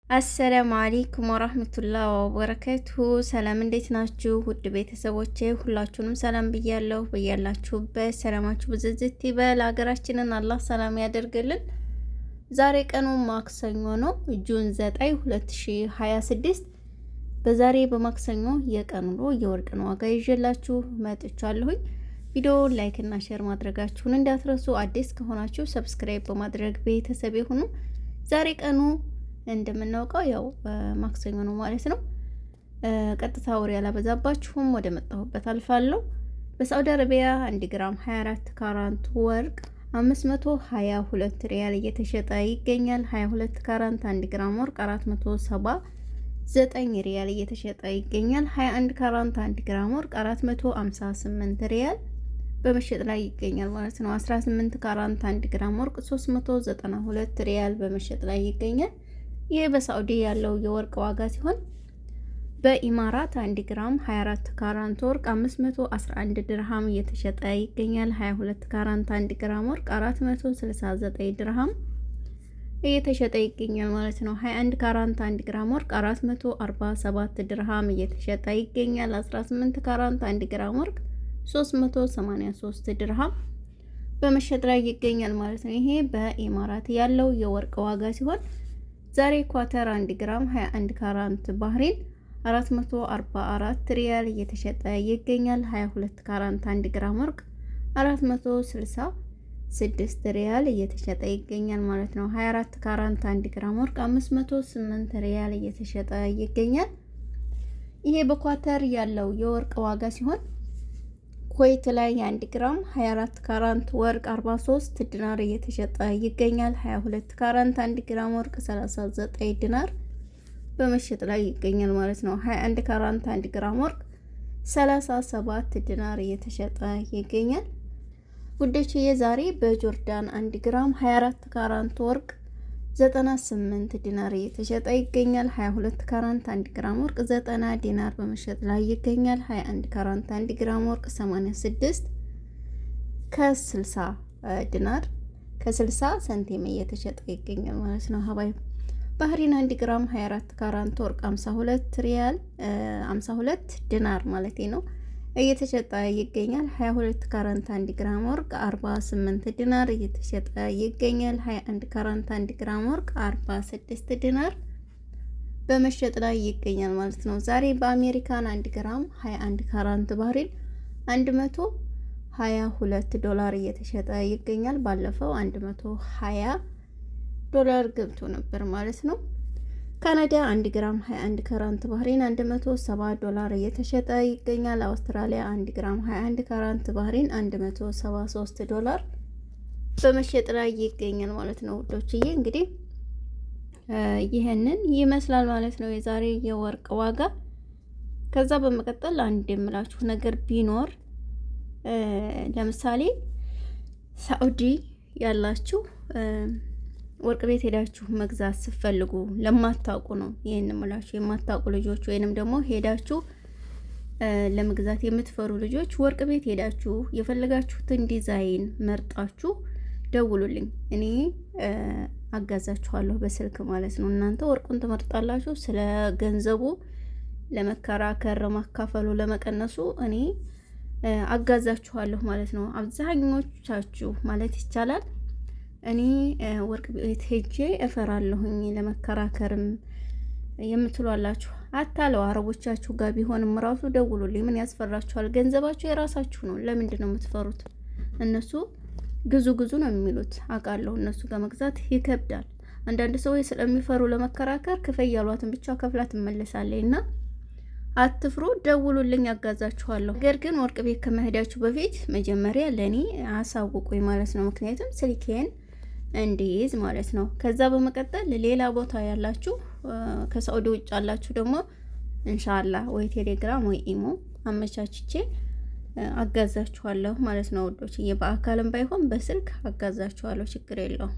አሰላሙ አለይኩም ወራህመቱላሂ ወበረካቱሁ። ሰላም እንዴት ናችሁ? ውድ ቤተሰቦቼ ሁላችሁንም ሰላም ብያለሁ። በያላችሁበት ሰላማችሁ ብዝዝት ይበል። ሀገራችንን አላህ ሰላም ያደርግልን። ዛሬ ቀኑ ማክሰኞ ነው፣ ጁን 9 2026። በዛሬ በማክሰኞ የቀን ውሎ የወርቅን ዋጋ ይዤላችሁ መጥቻለሁኝ። ቪዲዮ ላይክ እና ሼር ማድረጋችሁን እንዳትረሱ። አዲስ ከሆናችሁ ሰብስክራይብ በማድረግ ቤተሰብ ይሁኑ። ዛሬ ቀኑ እንደምናውቀው ያው ማክሰኞ ነው ማለት ነው። ቀጥታ ወሬ ያላበዛባችሁም ወደ መጣሁበት አልፋለሁ። በሳዑዲ አረቢያ 1 ግራም 24 ካራንት ወርቅ 522 ሪያል እየተሸጠ ይገኛል። 22 ካራንት 1 ግራም ወርቅ 479 ሪያል እየተሸጠ ይገኛል። 21 ካራንት 1 ግራም ወርቅ 458 ሪያል በመሸጥ ላይ ይገኛል ማለት ነው። 18 ካራንት 1 ግራም ወርቅ 392 ሪያል በመሸጥ ላይ ይገኛል። ይህ በሳዑዲ ያለው የወርቅ ዋጋ ሲሆን በኢማራት 1 ግራም 24 ካራንት ወርቅ 511 ድርሃም እየተሸጠ ይገኛል። 22 ካራንት 1 ግራም ወርቅ 469 ድርሃም እየተሸጠ ይገኛል ማለት ነው። 21 ካራንት 1 ግራም ወርቅ 447 ድርሃም እየተሸጠ ይገኛል። 18 ካራንት 1 ግራም ወርቅ 383 ድርሃም በመሸጥ ላይ ይገኛል ማለት ነው። ይሄ በኢማራት ያለው የወርቅ ዋጋ ሲሆን ዛሬ ኳተር 1 ግራም 21 ካራንት ባህሪን 444 ሪያል እየተሸጠ ይገኛል። 22 ካራንት 1 ግራም ወርቅ 466 ሪያል እየተሸጠ ይገኛል ማለት ነው። 24 ካራንት 1 ግራም ወርቅ 508 ሪያል እየተሸጠ ይገኛል። ይሄ በኳተር ያለው የወርቅ ዋጋ ሲሆን ኩዌት ላይ 1 ግራም 24 ካራንት ወርቅ 43 ዲናር እየተሸጠ ይገኛል። 22 ካራንት 1 ግራም ወርቅ 39 ዲናር በመሸጥ ላይ ይገኛል ማለት ነው። 21 ካራንት 1 ግራም ወርቅ 37 ዲናር እየተሸጠ ይገኛል። ውዶችዬ ዛሬ በጆርዳን 1 ግራም 24 ካራንት ወርቅ 98 ዲናር እየተሸጠ ይገኛል። 22 ካራንት 1 ግራም ወርቅ 90 ዲናር በመሸጥ ላይ ይገኛል። 21 ካራንት 1 ግራም ወርቅ 86 ከ60 ዲናር ከ60 ሰንቲም እየተሸጠ ይገኛል ማለት ነው። ሀባይ ባህሪን 1 ግራም 24 ካራንት ወርቅ 52 ሪያል 52 ዲናር ማለት ነው እየተሸጠ ይገኛል። 22 ካራንት 1 ግራም ወርቅ 48 ዲናር እየተሸጠ ይገኛል። 21 ካራንት 1 ግራም ወርቅ 46 ዲናር በመሸጥ ላይ ይገኛል ማለት ነው። ዛሬ በአሜሪካን 1 ግራም 21 ካራንት ባህሪን 122 ዶላር እየተሸጠ ይገኛል። ባለፈው 120 ዶላር ገብቶ ነበር ማለት ነው። ካናዳ 1 ግራም 21 ካራንት ባህሪን 170 ዶላር እየተሸጠ ይገኛል። አውስትራሊያ 1 ግራም 21 ካራንት ባህሪን 173 ዶላር በመሸጥ ላይ ይገኛል ማለት ነው። ውዶችዬ እንግዲህ ይህንን ይመስላል ማለት ነው የዛሬ የወርቅ ዋጋ። ከዛ በመቀጠል አንድ የምላችሁ ነገር ቢኖር ለምሳሌ ሳዑዲ ያላችሁ ወርቅ ቤት ሄዳችሁ መግዛት ስትፈልጉ ለማታውቁ ነው ይሄን እምላችሁ። የማታውቁ ልጆች ወይንም ደግሞ ሄዳችሁ ለመግዛት የምትፈሩ ልጆች ወርቅ ቤት ሄዳችሁ የፈለጋችሁትን ዲዛይን መርጣችሁ ደውሉልኝ፣ እኔ አጋዛችኋለሁ በስልክ ማለት ነው። እናንተ ወርቁን ትመርጣላችሁ። ስለ ገንዘቡ ለመከራከር፣ ለማካፈሉ፣ ለመቀነሱ እኔ አጋዛችኋለሁ ማለት ነው። አብዛኞቻችሁ ማለት ይቻላል እኔ ወርቅ ቤት ሄጄ እፈራለሁኝ ለመከራከርም የምትሏላችሁ አታለው አረቦቻችሁ ጋር ቢሆንም ራሱ ደውሉልኝ። ምን ያስፈራችኋል? ገንዘባችሁ የራሳችሁ ነው። ለምንድን ነው የምትፈሩት? እነሱ ግዙ ግዙ ነው የሚሉት አውቃለሁ። እነሱ ጋር መግዛት ይከብዳል። አንዳንድ ሰዎች ስለሚፈሩ ለመከራከር ክፈይ ያሏትን ብቻ ከፍላ ትመለሳለች። እና አትፍሩ፣ ደውሉልኝ፣ አጋዛችኋለሁ። ነገር ግን ወርቅ ቤት ከመሄዳችሁ በፊት መጀመሪያ ለኔ አሳውቁኝ ማለት ነው። ምክንያቱም ስልኬን እንዲይዝ ማለት ነው። ከዛ በመቀጠል ሌላ ቦታ ያላችሁ ከሳዑዲ ውጭ ያላችሁ ደግሞ ኢንሻአላህ ወይ ቴሌግራም ወይ ኢሞ አመቻችቼ አጋዛችኋለሁ ማለት ነው። ወዶች በአካልም ባይሆን በስልክ አጋዛችኋለሁ፣ ችግር የለውም።